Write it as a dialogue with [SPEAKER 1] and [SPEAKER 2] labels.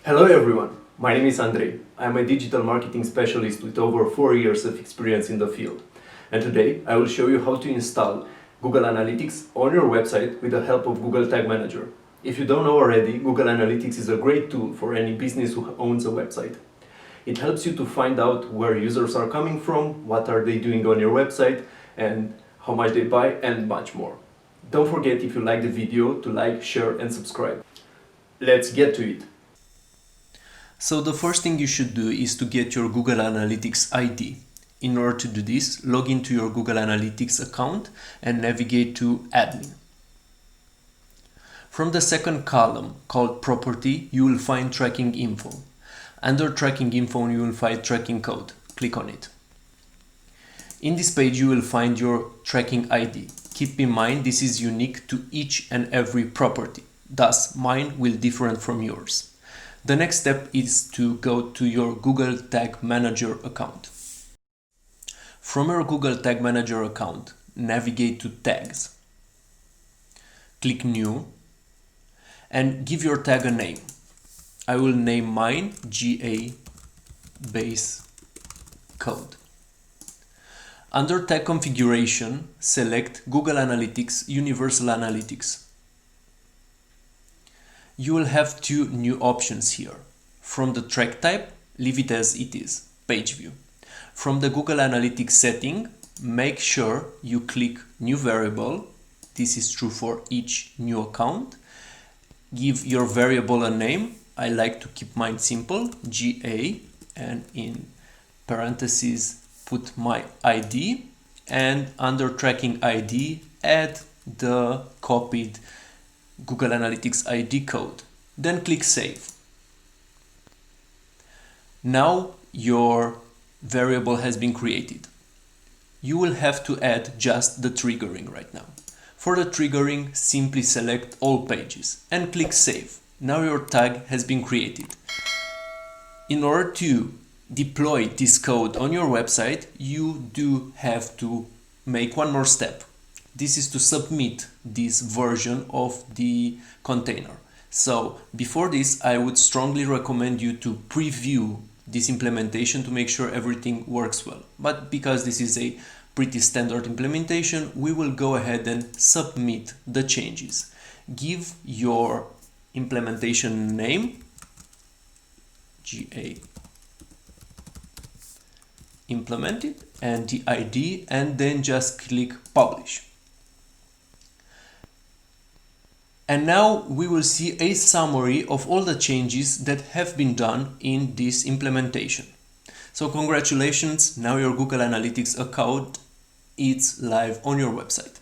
[SPEAKER 1] Hello everyone, my name is Andrei. I am a digital marketing specialist with over 4 years of experience in the field. And today I will show you how to install Google Analytics on your website with the help of Google Tag Manager. If you don't know already, Google Analytics is a great tool for any business who owns a website. It helps you to find out where users are coming from, what are they doing on your website, and how much they buy, and much more. Don't forget, if you like the video, to like, share and subscribe. Let's get to it.
[SPEAKER 2] So the first thing you should do is to get your Google Analytics ID. In order to do this, log into your Google Analytics account and navigate to Admin. From the second column, called Property, you will find Tracking Info. Under Tracking Info, you will find Tracking Code. Click on it. In this page, you will find your tracking ID. Keep in mind, this is unique to each and every property. Thus, mine will differ from yours. The next step is to go to your Google Tag Manager account. From your Google Tag Manager account, navigate to Tags. Click New and give your tag a name. I will name mine GA Base Code. Under Tag Configuration, select Google Analytics Universal Analytics. You will have two new options here. From the track type, leave it as it is, page view. From the Google Analytics setting, make sure you click New Variable. This is true for each new account. Give your variable a name. I like to keep mine simple, GA, and in parentheses put my ID, and under tracking ID add the copied Google Analytics ID code. Then click Save. Now your variable has been created. You will have to add just the triggering right now. For the triggering, simply select All Pages and click Save. Now your tag has been created. In order to deploy this code on your website, you do have to make one more step. This is to submit this version of the container. So before this, I would strongly recommend you to preview this implementation to make sure everything works well. But because this is a pretty standard implementation, we will go ahead and submit the changes. Give your implementation name, GA implemented, and the ID, and then just click Publish. And now we will see a summary of all the changes that have been done in this implementation. So congratulations, now your Google Analytics account is live on your website.